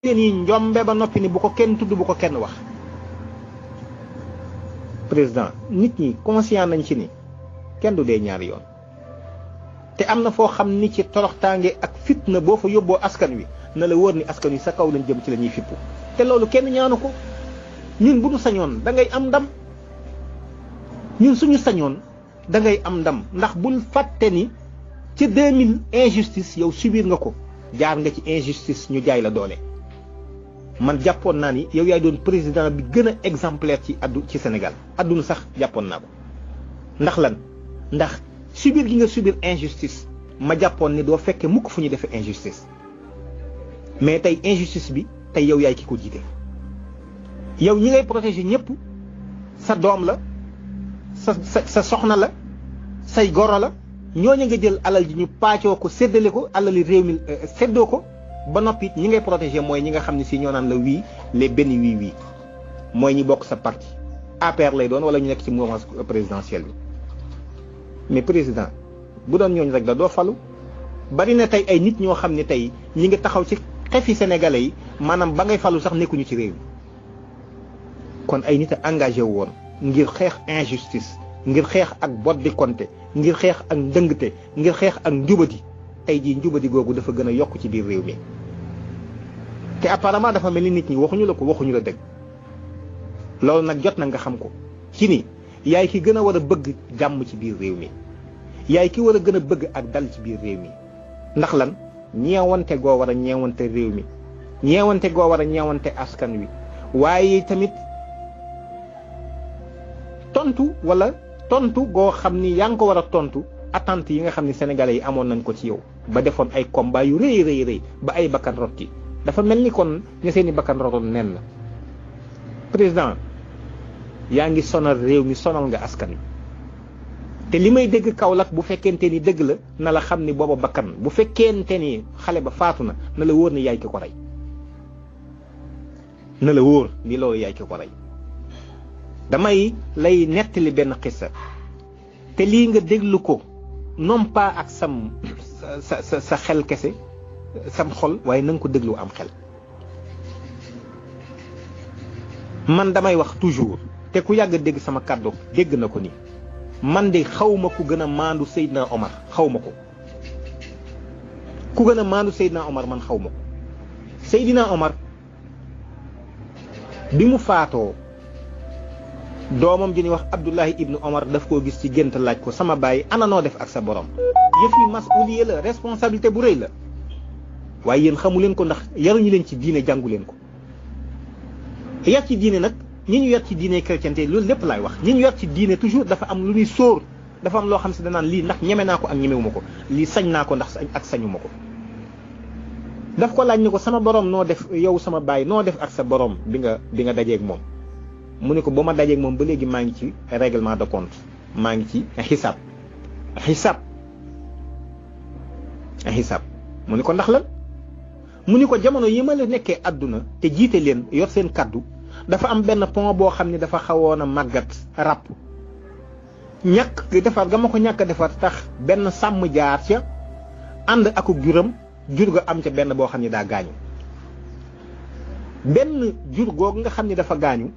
ni njombe ba noppi ni bu ko kenn tudd bu ko kenn wax. président nit ñi conscient nañ ci ni kenn du dee ñaari yoon te am na foo xam ni ci toroxtaange ak fitna boo fa yóbboo askan wi na la wóor ni askan wi sa kaw lañ jëm ci la ñuy fippu te loolu kenn ñaanu ko. ñun bu ñu sañoon da ngay am ndam ñun suñu sañoon da ngay am ndam ndax bul fàtte ni ci 2000 injustice yow subir nga ko jaar nga ci injustice ñu jaay la doole. man jàppoon naa ni yow yaay doon président bi gën a exemplaire ci Sénégal adduna sax jàppoon naa ko ndax lan ndax subir gi nga subir injustice ma jàppoon ni doo fekkee mukk fu ñu defee injustice mais tey injustice bi tey yow yaay ki ko jiite. yow ñi ngay protéger ñëpp sa doom la sa soxna la say goro la ñooñu nga jël alal ji ñu paccoo ko séddale ko alali réew mi séddoo ko ba noppi ñi ngay protéger mooy ñi nga xam ne si ñoo naan la wii les benn wii mooy ñi bokk sa parti APR lay doon wala ñu nekk ci mouvance présidentielle bi mais président bu doon ñooñu rek la doo falu bari na tey ay nit ñoo xam ne tey ñi ngi taxaw ci xefi sénégalais yi maanaam ba ngay falu sax nekkuñu ci réew mi kon ay nit a engagé woon ngir xeex injustice ngir xeex ak boddi konte ngir xeex ak ndëngte ngir xeex ak njubadi tey jii njubadi googu dafa gën a yokk ci biir réew mi te apparemment dafa mel ni nit ñi waxuñu la ko waxuñu la dëgg loolu nag jot na nga xam ko ci ni yaay ki gën a war a bëgg jàmm ci biir réew mi yaay ki war a gën a bëgg ak dal ci biir réew mi ndax lan ñeewante goo war a ñeewante réew mi ñeewante goo war a ñeewante askan wi waaye tamit tontu goo xam ni yaa ngi ko war a tontu attente yi nga xam ni sénégalais yi amoon nañ ko ci yow ba defoon ay combat yu rëy ba ay bakkan rot ci dafa mel ni kon ña seeni bakkan rotoon nen la président yaa ngi sonal réew mi sonal nga askan wi te li may dégg Kaolack bu fekkente ni dëgg la na la xam ni booba bakkan bu fekkente ni xale ba faatu na na la wóor ni yaay ki ko rey na la wóor ni loolu yaay ki ko rey damay lay nettali benn xissa te lii nga déglu ko non pas ak sa xel kese sam xol waaye na nga ko déglu am xel man damay wax toujours te ku yàgg dégg sama kàddu dégg na ko ni man de xawma ku gën a maandu Seydina Omar xawma ko ku gën a maandu Seydina Omar man xawma ko Seydina Omar bi mu faatoo doomam ji ñuy wax Abdullahi ibnu Omar daf koo gis ci gént laaj ko sama baay ana noo def ak sa borom yëf yi masuuliye la responsabilité bu rëy la waaye yéen xamu leen ko ndax yaruñu leen ci diine jàngu leen ko yar ci diine nag ñi ñu yar ci diine chrétienté loolu lépp laay wax ñi ñu yar ci diine toujours dafa am lu ñuy sóor dafa am loo xam si danaan lii ndax ñeme naa ko ak ñemewuma ko lii sañ naa ko ndax ak sañuma ko daf ko laaj ni ko sama borom noo def yow sama baay noo def ak sa borom bi nga dajeeg moom mu ne ko ba ma dajeeg moom ba léegi maa ngi ci règlement de compte maa ngi ci xisaab mu ne ko ndax lan mu ni ko jamono yi ma la nekkee àdduna te jiite leen yor seen kaddu dafa am benn pont boo xam ne dafa xawoon a màggat ràpp ñàkk defar ga ma ko ñàkk defar tax benn sàmm jaar ca ànd akuk juram jur ga am ca benn boo xam ne daa gaañu benn jur googu nga xam ne dafa gaañu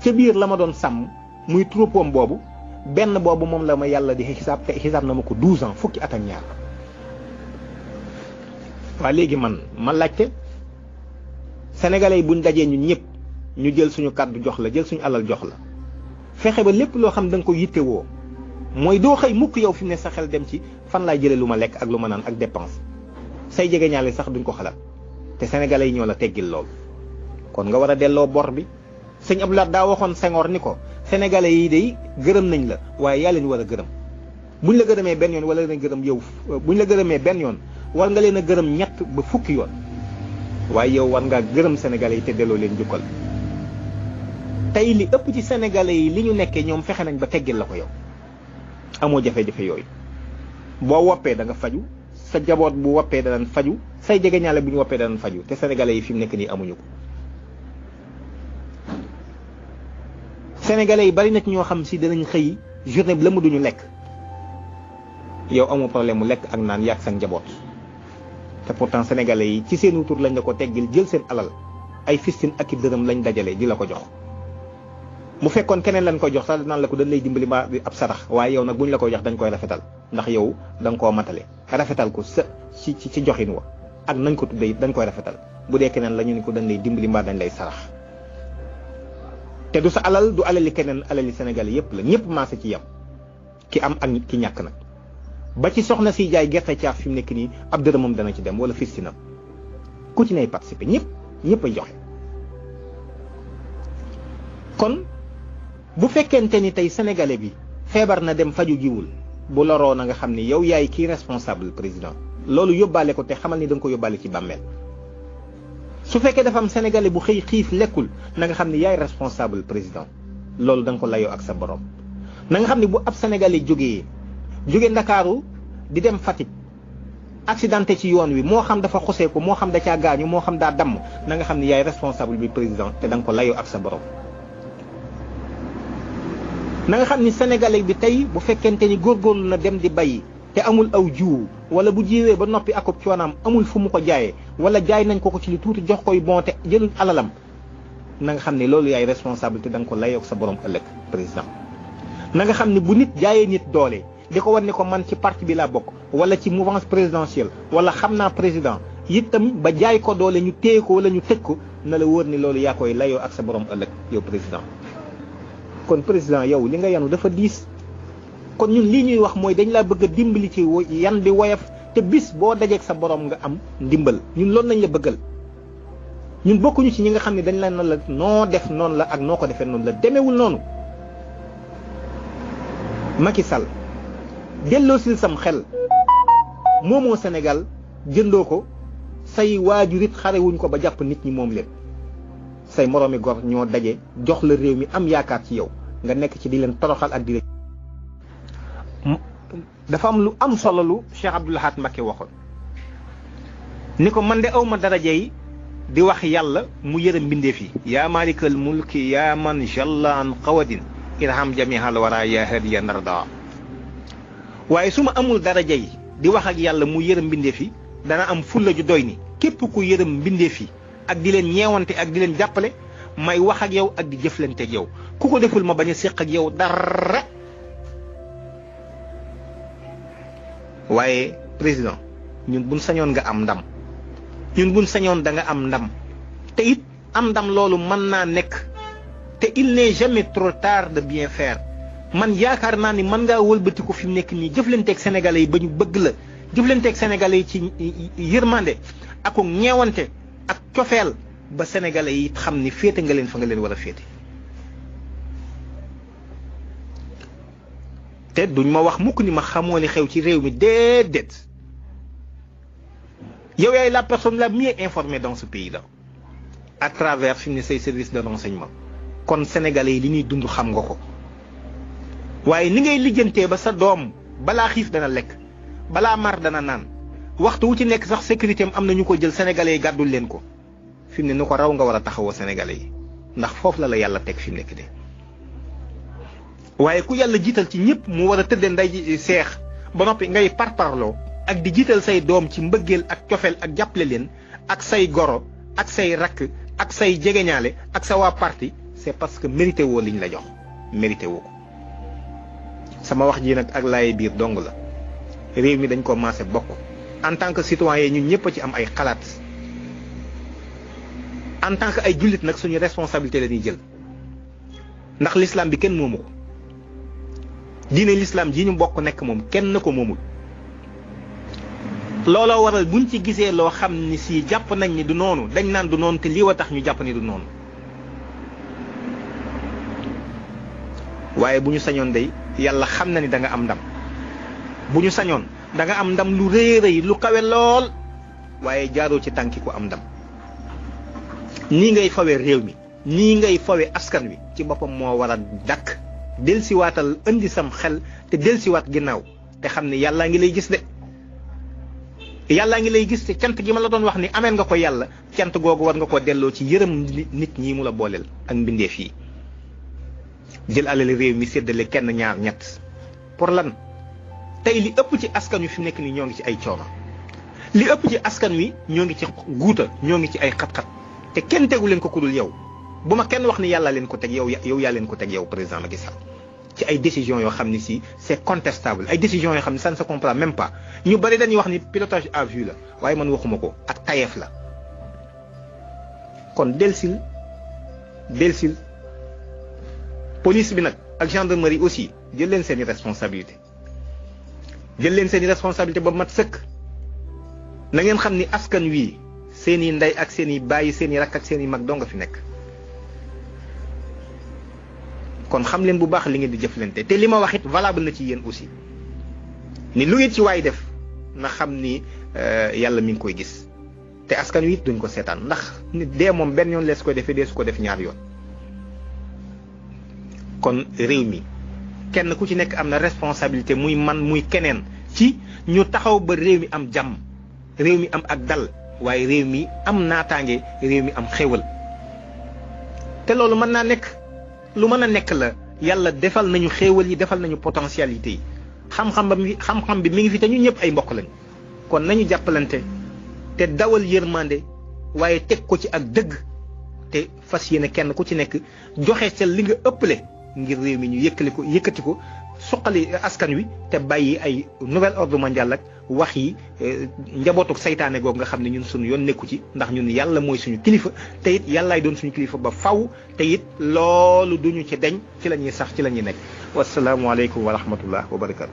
ca biir la ma doon sàmm muy troupeau boobu benn boobu moom la ma yàlla di xisaab te xisaab na ma ko 12 ans fukki at ak ñaar waa léegi ma laajte sénégalais yi buñ dajee ñun ñëpp ñu jël suñu kàddu jox la jël suñu alal jox la fexe ba lépp loo xam da nga ko yittewoo mooy doo xëy mukk yow fi mu ne sa xel dem ci fan laay jëlee lu ma lekk ak lu ma naan ak dépense say jege ñaale sax duñ ko xalaat te sénégalais yi ñoo la teggil lool kon nga war a delloo bor bi sëñ Abdoulaye daa waxoon Senghor ni ko sénégalais yi day gërëm nañ la waaye yaa leen war a gërëm buñ la gërëmee benn yoon wala leen gërëm yow buñ la gërëmee benn yoon war nga leen a gërëm ñett ba fukki yoon waaye yow war ngaa gërëm sénégalais yi te delloo leen jukkal tey li ëpp ci sénégalais yi li ñu nekkee ñoom fexe nañ ba teggil la ko yow amoo jafe-jafe yooyu boo woppee da nga faju sa jaboot bu woppee danañ faju say jegeñaale bu ñu woppee danañ faju te sénégalais yi fi mu nekk nii amuñu ko sénégalais yi bari na ci ñoo xam si danañ xëy journée bi la mu duñu lekk yow amoo problème mu lekk ak naan yàgg sa njaboot te pourtant sénégalais yi ci seen tur lañ la ko teggil jël seen alal ay fistin ak i dërëm lañ dajale di la ko jox. mu fekkoon keneen lañ koy jox sax naan la ko dañ lay dimbali mbaa ab sarax waaye yow nag buñ la koy jox dañ koy rafetal ndax yow da nga koo matale rafetal ko sa ci joxin wa ak nañ ko tuddee dañ koy rafetal bu dee keneen la ñu ni ko dañ lay dimbali mbaa dañ lay sarax. te du sa alal du alali keneen alali sénégalais yépp la ñëpp maase ci yam ki am ak ki ñàkk nag ba ci soxna si jaay gerte caaf fi mu nekk nii ab dërëmam dana ci dem wala fistinam ku ci nay participer ñëpp ay joxe. kon bu fekkente ni tey sénégalais bi feebar na dem faju jiwul bu loroo na nga xam ni yow yaay kii responsable président loolu yóbbaale ko te xamal ni da nga ko yóbbaale ci bàmmeel. su fekkee dafa am sénégalais bu xëy xiif lekkul na nga xam ni yaay responsable président loolu da nga ko layoo ak sa borom. na nga xam ni bu ab sénégalais jóge Ndakaaru di dem Fatick accidenté ci yoon wi moo xam dafa xosee ko moo xam da caa gaañu moo xam daa damm na nga xam ni yaay responsable bi président te da nga ko layoo ak sa borom. na nga xam ni sénégalais bi tey bu fekkente ni góorgóorlu na dem di bayi te amul aw jiwu wala bu jiwee ba noppi akub coonaam amul fu mu ko jaayee wala jaay nañ ko ci lu tuuti jox koy bon te jëlul alalam na nga xam ni loolu yaay responsabilité da nga ko layoog sa borom ëllëg président. na nga xam ni bu nit jaayee nit doole di ko wan ne ko man ci parti bi laa bokk wala ci mouvance présidentielle wala xam naa président itam ba jaay ko doole ñu téye ko wala ñu tëj ko na la wóor ni loolu yaa koy layoo ak sa borom ëllëg yow président. kon président yow li nga yanu dafa diis kon ñun lii ñuy wax mooy dañ laa bëgg a dimbali ci yan bi woyof te bis boo dajeeg sa borom nga am ndimbal ñun loolu lañ la bëggal. ñun bokkuñu ci ñi nga xam ne dañ la noonu la noo def noonu la ak noo ko defee noonu la demeewul noonu. Macky Sall delloosil sam xel moomoo Sénégal jëndoo ko say waajurit xarewuñ ko ba jàpp nit ñi moom leen say moroomi gor ñoo daje jox la réew mi am yaakaar ci yow nga nekk ci di leen toroxal ak di leen. dafa am lu am solo lu Cheikh Abdou Lahad Mbacké waxoon ni ko man de awma daraja yi di wax yàlla mu yërëm mbindeef yi yaa malikal mulki yaa man jalla an qawadin irham jamihal wara yaa hadiya narda waaye su ma amul daraja yi di wax ak yàlla mu yërëm mbindeef yi dana am fulla ju doy ni képp ku yërëm mbindeef yi ak di leen ñeewante ak di leen jàppale may wax ak yow ak di jëflante ak yow ku ko deful ma bañ a séq ak yow dara. waaye président ñun buñ sañoon nga am ndam ñun buñ sañoon da nga am ndam te it am ndam loolu mën naa nekk te il n'est jamais trop tard de bien faire man yaakaar naa ni mën ngaa wëlbati ko fi mu nekk nii jëflanteeg sénégalais yi ba ñu bëgg la jëflanteeg sénégalais yi ci yërmande ak ñeewante ak cofeel ba sénégalais yi xam ni féete nga leen fa nga leen war a féete. te duñ ma wax mukk ni ma xamoo ni xew ci réew mi déedéet yow yaay la personne la mieux informée dans ce pays là à travers fi mu ne say services de renseignement kon sénégalais yi li ñuy dund xam nga ko waaye ni ngay lijjantee ba sa doom balaa xiif dana lekk balaa mar dana naan waxtu wu ci nekk sax sécurité am na ñu ko jël sénégalais yi gàddul leen ko fi mu ne nu ko raw nga war a taxawoo sénégalais yi ndax foofu la yàlla teg fi mu nekk de. waaye ku yàlla jiital ci ñëpp mu war a tëddee nday ji seex ba noppi ngay parparloo ak di jiital say doom ci mbëggeel ak cofeel ak jàppale leen ak say goro ak say rakk ak say jegeñaale ak sa waa parti c'est parce que mérité woo liñ la jox mérité woo ko. sama wax ji nag ak laay biir dong la réew mi dañ ko maase bokk en tant que citoyen ñun ñëpp a ci am ay xalaat en tant que ay jullit nag suñu responsabilité la ñuy jël ndax l'islam bi kenn moomu ko. diine l'islam ji ñu bokk nekk moom kenn ko moomul looloo waral buñ ci gisee loo xam ni si jàpp nañ ni du noonu dañ naan du noonu te lii wa tax ñu jàpp ni du noonu waaye bu ñu sañoon day yàlla xam na ni da nga am ndam bu ñu sañoon da nga am ndam lu rëy rëy lu kawe lool waaye jaaroo ci tànki ku am ndam nii ngay fawe réew mi nii ngay fawe askan wi ci boppam moo war a dakk delsiwaatal indi sam xel te delsiwaat ginnaaw te xam ne yàllaa ngi lay gis de yàllaa ngi lay gis te cant gi ma la doon wax ni ameen nga ko yàlla cant googu war nga ko delloo ci yërëm nit ñi mu la booleel ak mbindeef yi jël alal réew mi séddale kenn ñaar ñett pour lan tey li ëpp ci askan wi fi nekk ni ñoo ngi ci ay coono li ëpp ci askan wi ñoo ngi ci guuta ñoo ngi ci ay xat-xat te kenn tegu leen ko kudul yow bu ma kenn wax ni yàlla leen ko teg yow yaa leen ko teg yow président Macky Sall ci ay décisions yoo xam ni si c'est contestable ay décisions yoo xam ne ça ne se comprend même pas ñu bari dañuy wax ni pilotage à vue la waaye man waxuma ko ak tayeef la kon delsil police bi nag ak gendarmerie aussi jël leen seeni responsabilité ba mat sëkk na ngeen xam ni askan wi seeni ndey ak seeni bàyyi seeni rakk ak seeni mag doo nga fi nekk kon xam leen bu baax li ngeen di jëflante te li ma wax it valable na ci yéen aussi ni lu ngeen ci waay def na xam ni yàlla mi ngi koy gis te askan wi it duñ ko seetaan ndax nit dee moom benn yoon lees koy defee dee su ko def ñaar yoon kon réew mi kenn ku ci nekk am na responsabilité muy man muy keneen ci ñu taxaw ba réew mi am jàmm réew mi am ak dal waaye réew mi am naataange réew mi am xéwal te loolu mën naa nekk lu mën a nekk la yàlla defal nañu xéewal yi defal nañu potentialité yi xam-xam bi mi ngi fi te ñun ñëpp ay mbokk lañu kon nañu jàppalante te dawal yërmande waaye teg ko ci ak dëgg te fas yéene kenn ku ci nekk joxe ca li nga ëppale ngir réew mi ñu yëkkati ko suqali askan wi te bàyyi ay nouvel ordre mondial ak wax yi njabootuk saytaane googu nga xam ne ñun suñu yoon nekku ci ndax ñun yàlla mooy suñu kilifa te it yàllaay doon suñu kilifa ba faw te it loolu duñu ci deñ ci la ñuy sax ci la ñuy nekk wasalaamualeykum wa rahmatullah wa barakatu